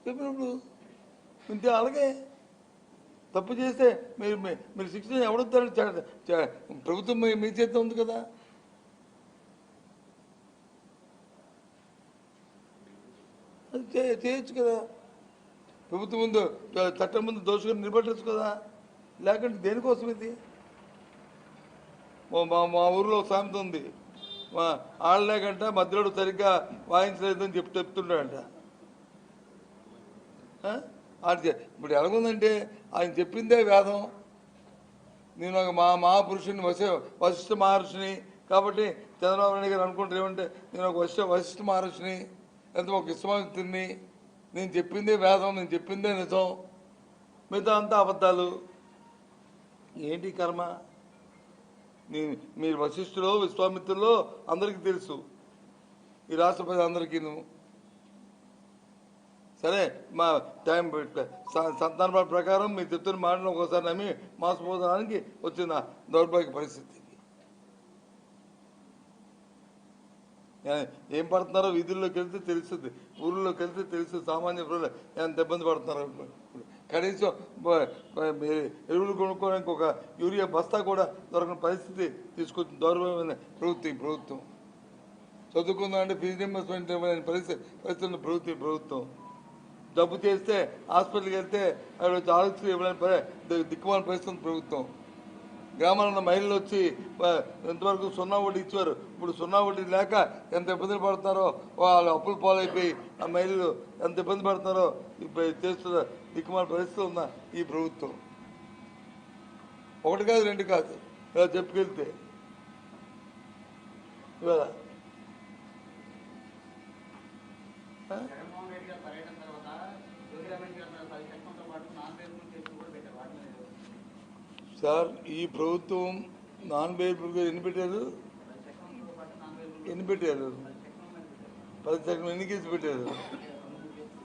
చెప్పినప్పుడు ఇంతే. అలాగే తప్పు చేస్తే మీరు శిక్షణ ఎవడొద్దారు? ప్రభుత్వం మీ చేత ఉంది కదా. అది చేయొచ్చు కదా. ప్రభుత్వం ముందు చట్టం ముందు దోషుగా నిలబెట్టచ్చు కదా. లేకుంటే దేనికోసం ఇది? మా ఊరిలో సామెత ఉంది, మా ఆడలేకంట మధ్యలో సరిగ్గా వాయించలేదని చెప్తుంటాడంట. ఇప్పుడు ఎలాగుందంటే ఆయన చెప్పిందే వేదం. నేను ఒక మహాపురుషుని వశిష్ఠ మహర్షిని కాబట్టి చంద్రబాబు నాయుడు గారు అనుకుంటారు ఏమంటే నేను ఒక వశిష్ఠ మహర్షిని లేదా ఒక విశ్వామిత్రుని, నేను చెప్పిందే వేదం, నేను చెప్పిందే నిజం, మిగతా అంతా అబద్ధాలు. ఏంటి కర్మ? మీరు వశిష్ఠులో విశ్వామిత్రులో అందరికీ తెలుసు, ఈ రాష్ట్ర ప్రజలందరికీ. సరే, మా టైం సందర్భాల ప్రకారం మీరు చెప్తున్న మాటలు ఒకసారి నమ్మి మోసపోవడానికి వచ్చిన దౌర్భాగ్య పరిస్థితి. ఏం పడుతున్నారో వీధుల్లోకి వెళ్తే తెలుస్తుంది, ఊళ్ళోకి వెళ్తే తెలుస్తుంది సామాన్య ప్రజలు ఎంత ఇబ్బంది పడుతున్నారు. కనీసం ఎరువులు కొనుక్కోవడానికి ఒక యూరియా బస్తా కూడా దొరకని పరిస్థితి తీసుకొచ్చిన దౌర్భాగ్యమైన ప్రభుత్వం. చదువుకుందామంటే ఫీజు రింబర్స్మెంట్ పరిస్థితున్న ప్రభుత్వం. జబ్బు చేస్తే హాస్పిటల్కి వెళ్తే ఆరోగ్యం ఇవ్వలేని దిక్కుమాల పరిస్థితి ప్రభుత్వం. గ్రామాల్లో ఉన్న మహిళలు వచ్చి ఎంతవరకు 0 వడ్డీ ఇచ్చారు, ఇప్పుడు 0 వడ్డీ లేక ఎంత ఇబ్బందులు పడుతున్నారో, వాళ్ళు అప్పులు పాలైపోయి ఆ మహిళలు ఎంత ఇబ్బంది పడుతున్నారో చేస్తున్న దిక్కుమాల పరిస్థితి ఉన్న ఈ ప్రభుత్వం. 1 కాదు 2 కాదు, ఇలా చెప్పుకెళ్తే ఇవాళ సార్ ఈ ప్రభుత్వం నాన్ బెయిలబుల్గా ఎన్ని పెట్టారు 10 సెకండ్లు ఎన్ని కేసులు పెట్టారు?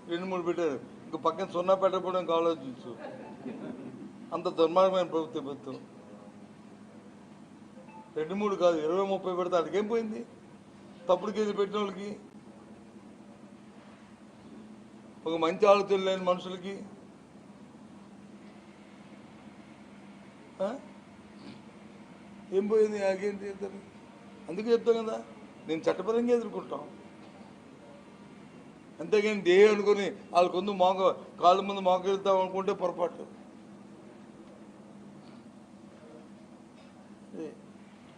2-3 పెట్టారు. ఇంక పక్కన 0 పెట్టకపోవడానికి ఆలోచించు. అంత దుర్మార్గమైన ప్రభుత్వం. 2-3 కాదు 20-30 పెడితే అడిగేం పోయింది? తప్పుడు కేసులు పెట్టిన వాళ్ళకి, ఒక మంచి ఆలోచన లేని మనుషులకి ఏం పోయింది? నాకేం చేస్తారు? అందుకే చెప్తాం కదా, నేను చట్టపరంగా ఎదుర్కొంటాం. అంతేగాని దేహి అనుకుని వాళ్ళ కొందు కాళ్ళ ముందు మోకెళ్తాం అనుకుంటే పొరపాటు.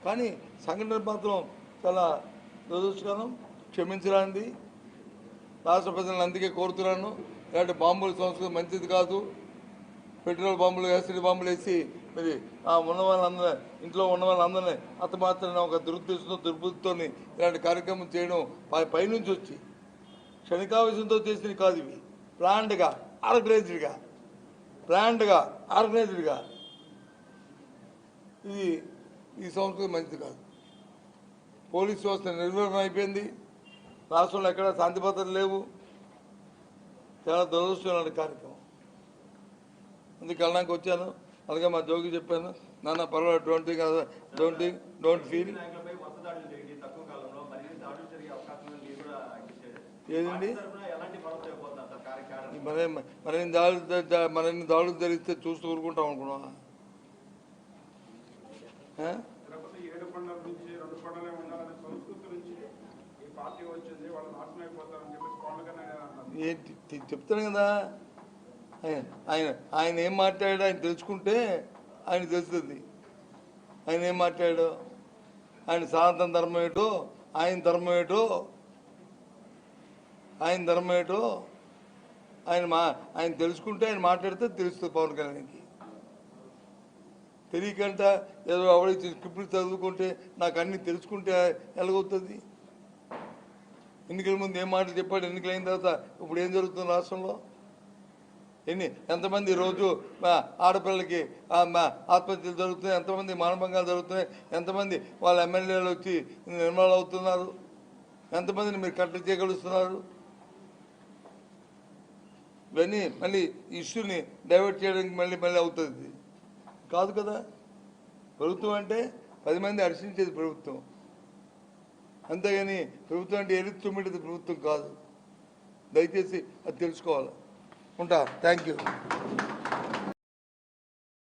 కానీ సంఘటన మాత్రం చాలా దురదృష్టకరం, క్షమించరానిది. రాష్ట్ర ప్రజలను అందుకే కోరుతున్నాను, ఇలాంటి బాంబుల సంస్కృతి మంచిది కాదు. పెట్రోల్ బాంబులు, యాసిడ్ బాంబులు వేసి మరి ఉన్న వాళ్ళందరూ, ఇంట్లో ఉన్న వాళ్ళందరినీ అతమాత్రం ఒక దుర్బుద్ధితో ఇలాంటి కార్యక్రమం చేయడం పైనుంచి వచ్చి క్షణికావేశంతో చేసినవి కాదు. ఇవి ప్లాన్డ్గా ఆర్గనైజ్డ్గా ఇది ఈ సంస్కృతి మంచిది కాదు. పోలీస్ వ్యవస్థ నిర్వహణ అయిపోయింది. రాష్ట్రంలో ఎక్కడ శాంతి భద్రతలు లేవు. చాలా దురదృష్టమైన కార్యక్రమం. అందుకే వెళ్ళడానికి వచ్చాను. అలాగే మా జోగి చెప్పాను, నాన్న పర్వాలేదు, డోంట్ ఫీల్. ఏదండి మరిన్ని దాడులు జరిగితే చూస్తూ ఊరుకుంటాం అనుకున్నా? ఏంటి చెప్తాను కదా, ఆయన ఏం మాట్లాడాడో ఆయన తెలుసుకుంటే ఆయన తెలుస్తుంది. ఆయన ఏం మాట్లాడాడో, ఆయన సనాతన ధర్మం ఏటో, ఆయన ధర్మం ఏటో, ఆయన తెలుసుకుంటే ఆయన మాట్లాడితే తెలుస్తుంది. పవన్ కళ్యాణ్కి తెలియకంట ఏదో అవడిచ్చి స్క్రిప్ట్లు చదువుకుంటే నాకు అన్నీ తెలుసుకుంటే ఎలాగవుతుంది? ఎన్నికల ముందు ఏం మాటలు చెప్పాడు, ఎన్నికలైన తర్వాత ఇప్పుడు ఏం జరుగుతుంది రాష్ట్రంలో? ఎంతమంది రోజు ఆడపిల్లలకి ఆత్మహత్యలు జరుగుతున్నాయి, ఎంతమంది మానభంగాలు జరుగుతున్నాయి, ఎంతమంది వాళ్ళ ఎమ్మెల్యేలు వచ్చి నిర్మూలన అవుతున్నారు, ఎంతమందిని మీరు కట్టడి చేయగలుగుతున్నారు? ఇవన్నీ మళ్ళీ ఇష్యూని డైవర్ట్ చేయడానికి మళ్ళీ అవుతుంది కాదు కదా. ప్రభుత్వం అంటే 10 మంది హర్షించేది ప్రభుత్వం, అంతేగాని ప్రభుత్వం అంటే ఎలుతుమ్మిడిది ప్రభుత్వం కాదు. దయచేసి అది తెలుసుకోవాలి. ఉంటా. Thank you.